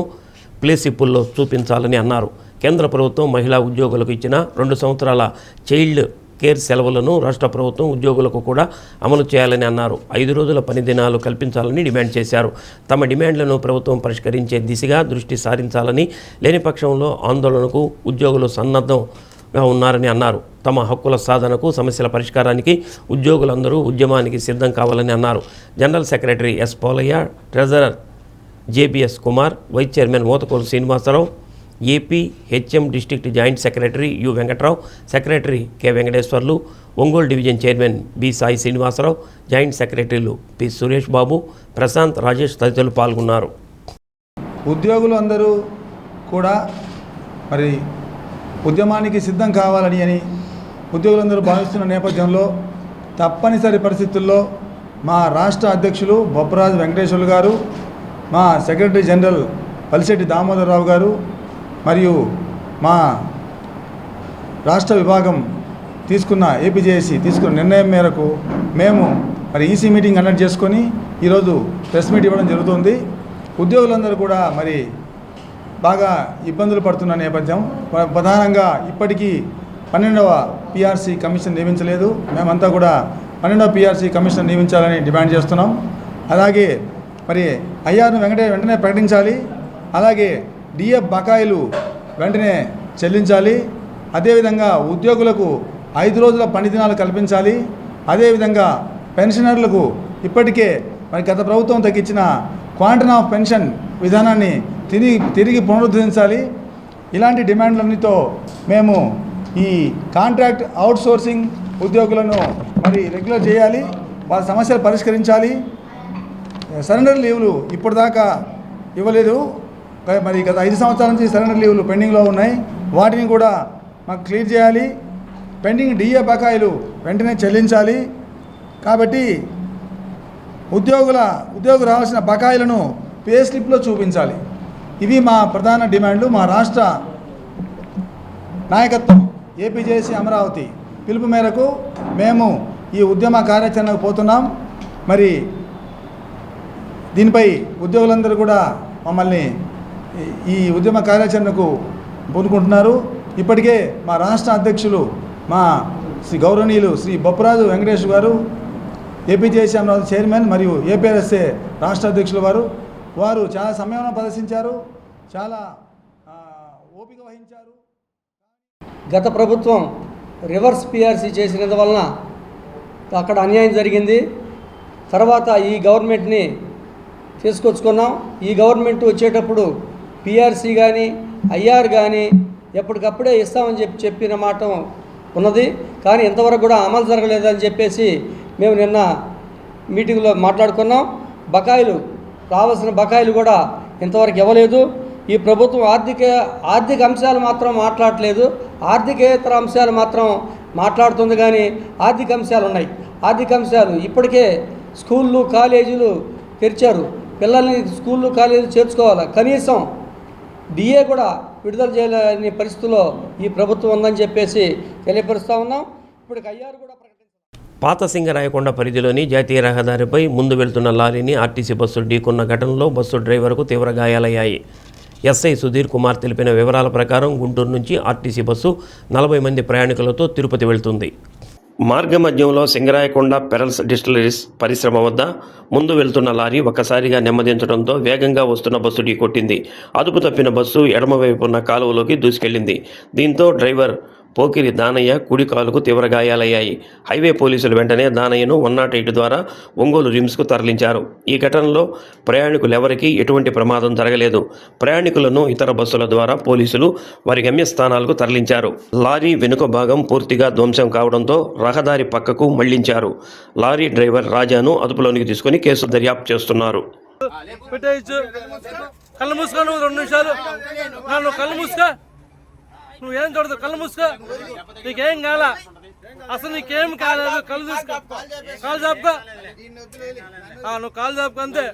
ప్లేసిప్పుల్లో చూపించాలని అన్నారు. కేంద్ర ప్రభుత్వం మహిళా ఉద్యోగులకు ఇచ్చిన 2 సంవత్సరాల చైల్డ్ కేర్ సెలవులను రాష్ట్ర ప్రభుత్వం ఉద్యోగులకు కూడా అమలు చేయాలని అన్నారు. 5 రోజుల పని దినాలు కల్పించాలని డిమాండ్ చేశారు. తమ డిమాండ్లను ప్రభుత్వం పరిష్కరించే దిశగా దృష్టి సారించాలని, లేని పక్షంలో ఆందోళనకు ఉద్యోగులు సన్నద్ధంగా ఉన్నారని అన్నారు. తమ హక్కుల సాధనకు, సమస్యల పరిష్కారానికి ఉద్యోగులందరూ ఉద్యమానికి సిద్ధం కావాలని అన్నారు. General secretary S Polaiah, treasurer JBS Kumar, vice chairman Mothakolu Srinivasarao, AP HM district joint secretary U Venkatrao, secretary K Venkateswarlu, Ongole division chairman B Sai Srinivasarao, joint సెక్రటరీలు పి సురేష్ బాబు, ప్రశాంత్, రాజేష్ తదితరులు పాల్గొన్నారు. ఉద్యోగులు అందరూ కూడా మరి ఉద్యమానికి సిద్ధం కావాలని ఉద్యోగులందరూ భావిస్తున్న నేపథ్యంలో తప్పనిసరి పరిస్థితుల్లో మా రాష్ట్ర అధ్యక్షులు బొప్పరాజు వెంకటేశ్వర్లు గారు, మా సెక్రటరీ జనరల్ పల్లిశెట్టి దామోదరరావు గారు మరియు మా రాష్ట్ర విభాగం ఏపీజేఏసీ తీసుకున్న నిర్ణయం మేరకు మేము మరి ఈసీ మీటింగ్ కండక్ట్ చేసుకొని ఈరోజు ప్రెస్ మీట్ ఇవ్వడం జరుగుతుంది. ఉద్యోగులందరూ కూడా మరి బాగా ఇబ్బందులు పడుతున్న నేపథ్యం, ప్రధానంగా ఇప్పటికీ 12వ పీఆర్సీ కమిషన్ నియమించలేదు. మేమంతా కూడా 12వ పీఆర్సీ కమిషన్ నియమించాలని డిమాండ్ చేస్తున్నాం. అలాగే మరి ఐఆర్ను వెంటనే ప్రకటించాలి. అలాగే డిఎఫ్ బకాయిలు వెంటనే చెల్లించాలి. అదేవిధంగా ఉద్యోగులకు 5 రోజుల పని దినాలు కల్పించాలి. అదేవిధంగా పెన్షనర్లకు ఇప్పటికే మరి గత ప్రభుత్వం తగ్గించిన క్వాంటమ్ ఆఫ్ పెన్షన్ విధానాన్ని తిరిగి పునరుద్ధరించాలి. ఇలాంటి డిమాండ్లన్నిటితో మేము ఈ కాంట్రాక్ట్ అవుట్సోర్సింగ్ ఉద్యోగులను మరి రెగ్యులర్ చేయాలి, వాళ్ళ సమస్యలు పరిష్కరించాలి. సరెండర్ లీవ్లు ఇప్పటిదాకా ఇవ్వలేదు. మరి గత 5 సంవత్సరాల నుంచి సరెండర్ లీవ్లు పెండింగ్లో ఉన్నాయి. వాటిని కూడా మాకు క్లియర్ చేయాలి. పెండింగ్ డిఏ బకాయిలు వెంటనే చెల్లించాలి. కాబట్టి ఉద్యోగులు రావాల్సిన బకాయిలను పే స్లిప్లో చూపించాలి. ఇవి మా ప్రధాన డిమాండ్లు. మా రాష్ట్ర నాయకత్వం ఏపీజేఏసీ అమరావతి పిలుపు మేరకు మేము ఈ ఉద్యమ కార్యాచరణకు పోతున్నాం. మరి దీనిపై ఉద్యోగులందరూ కూడా మమ్మల్ని ఈ ఉద్యమ కార్యాచరణకు పూనుకుంటున్నారు. ఇప్పటికే మా రాష్ట్ర అధ్యక్షులు మా గౌరవనీయులు శ్రీ బొప్పరాజు వెంకటేష్ గారు, ఏపీజేఏసీ అమరావతి చైర్మన్ మరియు ఏపీఆర్ఎస్ఏ రాష్ట్ర అధ్యక్షులు వారు చాలా సంయమనం ప్రదర్శించారు, చాలా ఓపిక వహించారు. గత ప్రభుత్వం రివర్స్ పీఆర్సీ చేసినందువలన అక్కడ అన్యాయం జరిగింది. తర్వాత ఈ గవర్నమెంట్ని తీసుకొచ్చుకున్నాం. ఈ గవర్నమెంట్ వచ్చేటప్పుడు పీఆర్సీ కానీ ఐఆర్ కానీ ఎప్పటికప్పుడే ఇస్తామని చెప్పిన మాట ఉన్నది. కానీ ఇంతవరకు కూడా అమలు జరగలేదని చెప్పేసి మేము నిన్న మీటింగ్లో మాట్లాడుకున్నాం. రావాల్సిన బకాయిలు కూడా ఇంతవరకు ఇవ్వలేదు. ఈ ప్రభుత్వం ఆర్థిక అంశాలు మాత్రం మాట్లాడలేదు, ఆర్థికేతర అంశాలు మాత్రం మాట్లాడుతుంది. కానీ ఆర్థిక అంశాలు ఉన్నాయి. ఆర్థిక అంశాలు ఇప్పటికే స్కూళ్ళు కాలేజీలు తెరిచారు, పిల్లల్ని స్కూళ్ళు కాలేజీలు చేర్చుకోవాలి. కనీసం డిఏ కూడా విడుదల చేయలేని పరిస్థితుల్లో ఈ ప్రభుత్వం ఉందని చెప్పేసి తెలియపరుస్తూ ఉన్నాం. ఇప్పుడు ఐఆర్ కూడా పాత సింగరాయకొండ పరిధిలోని జాతీయ రహదారిపై ముందు వెళ్తున్న లారీని ఆర్టీసీ బస్సు ఢీకొన్న ఘటనలో బస్సు డ్రైవర్కు తీవ్ర గాయాలయ్యాయి. ఎస్ఐ సుధీర్ కుమార్ తెలిపిన వివరాల ప్రకారం గుంటూరు నుంచి ఆర్టీసీ బస్సు 40 మంది ప్రయాణికులతో తిరుపతి వెళ్తుంది. మార్గమధ్యంలో సింగరాయకొండ పెరల్స్ డిస్టిలరీస్ పరిశ్రమ వద్ద ముందు వెళ్తున్న లారీ ఒక్కసారిగా నెమ్మదించడంతో వేగంగా వస్తున్న బస్సు ఢీకొట్టింది. అదుపు తప్పిన బస్సు ఎడమవైపు ఉన్న కాలువలోకి దూసుకెళ్లింది. దీంతో డ్రైవర్ పోకిరి దానయ్య కుడి కాలుకు తీవ్ర గాయాలయ్యాయి. హైవే పోలీసులు వెంటనే దానయ్యను 108 ద్వారా ఒంగోలు రిమ్స్కు తరలించారు. ఈ ఘటనలో ప్రయాణికులెవరికీ ఎటువంటి ప్రమాదం జరగలేదు. ప్రయాణికులను ఇతర బస్సుల ద్వారా పోలీసులు వారి గమ్యస్థానాలకు తరలించారు. లారీ వెనుక భాగం పూర్తిగా ధ్వంసం కావడంతో రహదారి పక్కకు మళ్లించారు. లారీ డ్రైవర్ రాజాను అదుపులోనికి తీసుకుని కేసు దర్యాప్తు చేస్తున్నారు. పెట్టేయచ్చు. కళ్ళు మూసుకో నువ్వు 2 నిమిషాలు. నువ్వు కళ్ళు మూసుకో, నువ్వేం చూడదు, కళ్ళు మూసుకో. నీకేం కాలా, అసలు నీకేం కాలేదు. కళ్ళు చూసుకో, కాలు చాపుకో. నువ్వు కాలు చాపుకో అంతే.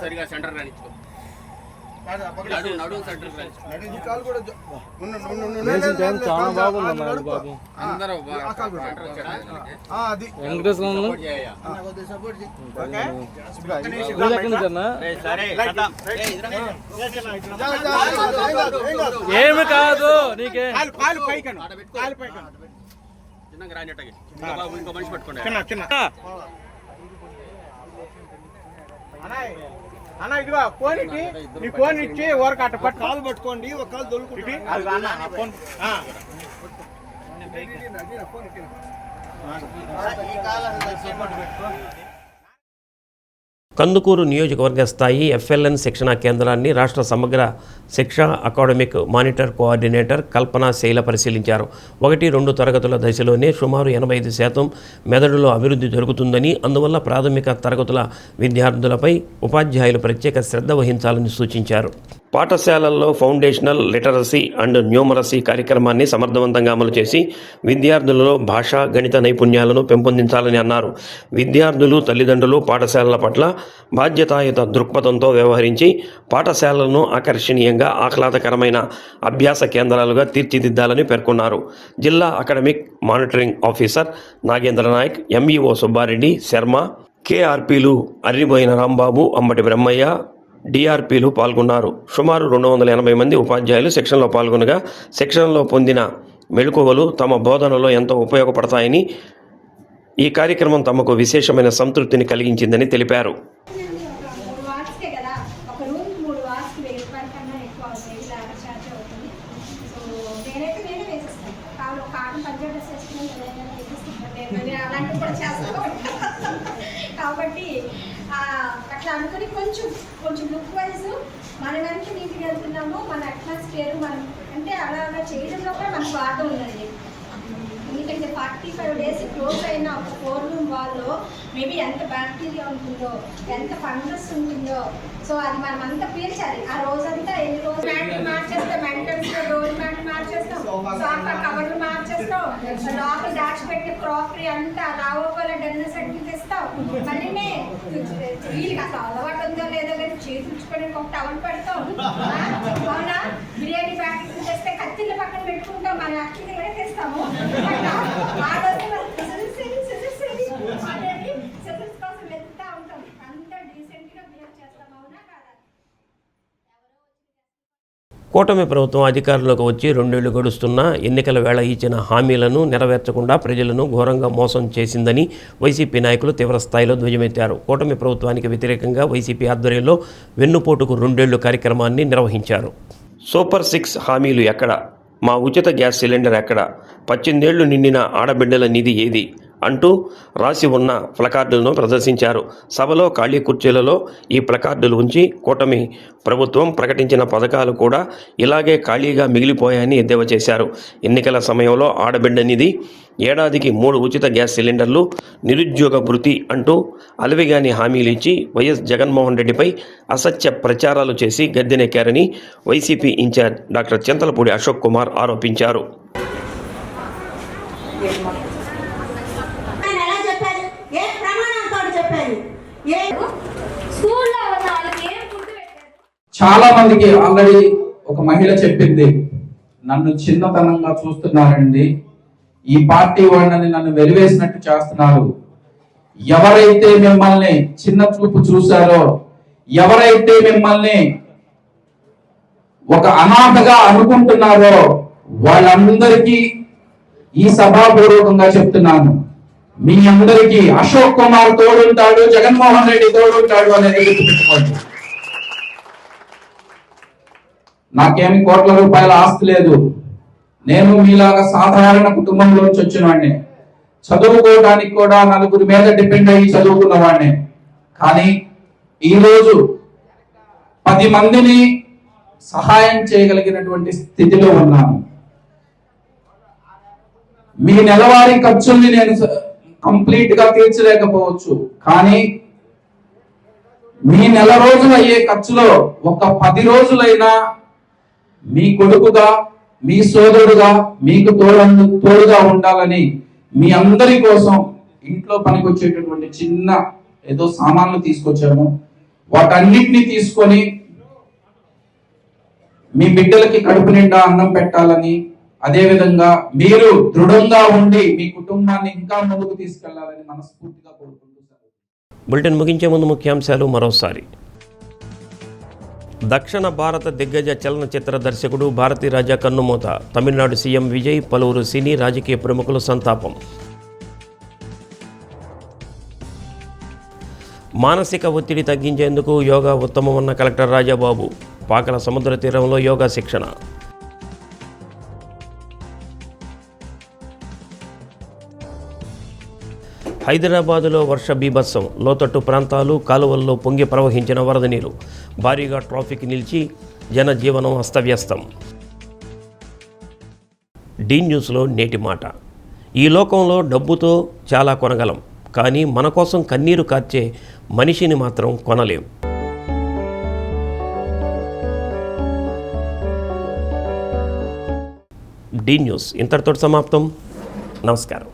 సరిగా సెంటర్ రానిచ్చుకో. చాలా బాగుంది బాబు. ఏమి కాదు నీకే. చిన్నగా రానిట్టకి ఇంకో మనిషి పట్టుకోండి. అన్న ఇదిగో ఫోన్ ఇచ్చి, నీ ఫోన్ ఇచ్చి ఊరక అట్ట పట్టు, కాలు పట్టుకోండి, ఒక కాలు దొరుకుతుంది. కందుకూరు నియోజకవర్గ స్థాయి FLN శిక్షణా కేంద్రాన్ని రాష్ట్ర సమగ్ర శిక్ష అకాడమిక్ మానిటర్ కోఆర్డినేటర్ కల్పన శైల పరిశీలించారు. 1-2 తరగతుల దశలోనే సుమారు 85% మెదడులో అభివృద్ధి జరుగుతుందని, అందువల్ల ప్రాథమిక తరగతుల విద్యార్థులపై ఉపాధ్యాయులు ప్రత్యేక శ్రద్ధ వహించాలని సూచించారు. పాఠశాలల్లో ఫౌండేషనల్ లిటరసీ అండ్ న్యూమరసీ కార్యక్రమాన్ని సమర్థవంతంగా అమలు చేసి విద్యార్థులలో భాషా గణిత నైపుణ్యాలను పెంపొందించాలని అన్నారు. విద్యార్థులు, తల్లిదండ్రులు పాఠశాలల పట్ల బాధ్యతాయుత దృక్పథంతో వ్యవహరించి పాఠశాలలను ఆకర్షణీయంగా, ఆహ్లాదకరమైన అభ్యాస కేంద్రాలుగా తీర్చిదిద్దాలని పేర్కొన్నారు. జిల్లా academic monitoring officer Nagendra Naik, MEO Subbareddy, Sharma, KRPలు అర్రిబోయిన రాంబాబు, అంబటి బ్రహ్మయ్య, DRPలు పాల్గొన్నారు. సుమారు 280 మంది ఉపాధ్యాయులు శిక్షణలో పాల్గొనగా శిక్షణలో పొందిన మెళకువలు తమ బోధనలో ఎంతో ఉపయోగపడతాయని, ఈ కార్యక్రమం తమకు విశేషమైన సంతృప్తిని కలిగించిందని తెలిపారు. కాబట్టి అట్లా అనుకుని కొంచెం లుక్ వైజ్ మనం ఎంత నీట్గా వెళ్తున్నామో మన అట్మాస్ఫియర్ మనం అంటే అలా చేయడంలో కూడా మనకు బాధ ఉందండి. ఎందుకంటే 45 days క్లోజ్ అయిన ఒక 4 room వాల్లో మేబీ ఎంత బ్యాక్టీరియా ఉంటుందో, ఎంత ఫంగస్ ఉంటుందో, సో అది మనం అంతా పీల్చాలి. ఆ రోజంతా ఎన్ని రోజులు మ్యాట్ మార్చేస్తాం, మెంటల్స్ రోజు మ్యాట్ మార్చేస్తాం, సోఫా కవర్లు మార్చేస్తాం, లోపల దాచిపెట్టే క్రాకరీ అంతా రావోల డన్నెస్ అడ్డు తెస్తాం. మళ్ళీ వీళ్ళకి అసలు అలవాటు ఉందో లేదో కానీ చేతులుచుకొని ఒక టవల్ పెడతాం. అవునా, బిర్యానీ ప్యాకెట్ తెస్తే కత్తిళ్ళ పక్కన పెట్టుకుంటాం, మన అక్కడికి తెస్తాము. ఆ రోజు కోసం వెళ్తా ఉంటాం, అంత డీసెంట్ గా బిహేవ్ చేస్తాం. అవునా కాదా? కూటమి ప్రభుత్వం అధికారంలోకి వచ్చి 2 ఏళ్లు గడుస్తున్నా ఎన్నికల వేళ ఇచ్చిన హామీలను నెరవేర్చకుండా ప్రజలను ఘోరంగా మోసం చేసిందని వైసీపీ నాయకులు తీవ్రస్థాయిలో ధ్వజమెత్తారు. కూటమి ప్రభుత్వానికి వ్యతిరేకంగా వైసీపీ ఆధ్వర్యంలో వెన్నుపోటుకు 2 ఏళ్లు కార్యక్రమాన్ని నిర్వహించారు. సూపర్ 6 హామీలు ఎక్కడ? మా ఉచిత గ్యాస్ సిలిండర్ ఎక్కడ? 18 ఏళ్లు నిండిన ఆడబిడ్డల నిధి ఏది? అంటూ రాసి ఉన్న ప్లకార్డులను ప్రదర్శించారు. సభలో ఖాళీ కుర్చీలలో ఈ ప్లకార్డులు ఉంచి కూటమి ప్రభుత్వం ప్రకటించిన పథకాలు కూడా ఇలాగే ఖాళీగా మిగిలిపోయాయని ఎద్దేవా చేశారు. ఎన్నికల సమయంలో ఆడబిడ్డ నిధి, ఏడాదికి 3 ఉచిత గ్యాస్ సిలిండర్లు, నిరుద్యోగ భృతి అంటూ అలవిగాని హామీలు ఇచ్చి వైఎస్ జగన్మోహన్ రెడ్డిపై అసత్య ప్రచారాలు చేసి గద్దెనెక్కారని YCP in-charge doctor Chintalapudi Ashok Kumar ఆరోపించారు. చాలా మందికి ఆల్రెడీ ఒక మహిళ చెప్పింది, నన్ను చిన్నతనంగా చూస్తున్నారండి, ఈ పార్టీ వాళ్ళని నన్ను వెలివేసినట్టు చేస్తున్నారు. ఎవరైతే మిమ్మల్ని చిన్న చూపు చూశారో, ఎవరైతే మిమ్మల్ని ఒక అనాథగా అనుకుంటున్నారో వాళ్ళందరికీ ఈ సభాపూర్వకంగా చెప్తున్నాను, మీ అందరికీ అశోక్ కుమార్ తోడుంటాడు, జగన్మోహన్ రెడ్డి తోడుంటాడు అనేది గుర్తుపెట్టుకోండి. నాకేమి కోట్ల రూపాయల ఆస్తి లేదు, నేను మీలాగా సాధారణ కుటుంబంలోంచి వచ్చిన వాడిని, చదువుకోవడానికి కూడా 4 మీద డిపెండ్ అయ్యి చదువుకున్న వాడిని. కానీ ఈరోజు 10 మందిని సహాయం చేయగలిగినటువంటి స్థితిలో ఉన్నాను. మీ నెలవారీ ఖర్చుల్ని నేను కంప్లీట్ గా తీర్చలేకపోవచ్చు, కానీ మీ నెల రోజులు అయ్యే ఖర్చులో ఒక 10 రోజులైనా మీ కొడుకుగా, మీ సోదరుడుగా, మీకు తోడుగా ఉండాలని మీ అందరి కోసం ఇంట్లో పనికొచ్చేటటువంటి చిన్న ఏదో సామాన్లు తీసుకొచ్చాను. వాటన్నిటిని తీసుకొని మీ బిడ్డలకి కడుపు నిండా అన్నం పెట్టాలని, అదేవిధంగా మీరు దృఢంగా ఉండి మీ కుటుంబాన్ని ఇంకా ముందుకు తీసుకెళ్లాలని మనస్ఫూర్తిగా కోరుకుంటున్నాను. బులెటిన్ ముగించే ముందు ముఖ్యాంశాలు మరోసారి. దక్షిణ భారత దిగ్గజ చలనచిత్ర దర్శకుడు భారతీరాజా కన్నుమూత. తమిళనాడు సీఎం విజయ్, పలువురు సినీ రాజకీయ ప్రముఖుల సంతాపం. మానసిక ఒత్తిడి తగ్గించేందుకు యోగా ఉత్తమమన్న కలెక్టర్ రాజాబాబు. పాకల సముద్ర తీరంలో యోగా శిక్షణ. హైదరాబాదులో వర్ష బీభత్సం. లోతట్టు ప్రాంతాలు, కాలువల్లో పొంగి ప్రవహించిన వరద నీరు. భారీగా ట్రాఫిక్ నిలిచి జనజీవనం అస్తవ్యస్తం. డి న్యూస్లో నేటి మాట. ఈ లోకంలో డబ్బుతో చాలా కొనగలం, కానీ మన కోసం కన్నీరు కార్చే మనిషిని మాత్రం కొనలేం. డి న్యూస్ ఇంతటితో సమాప్తం. నమస్కారం.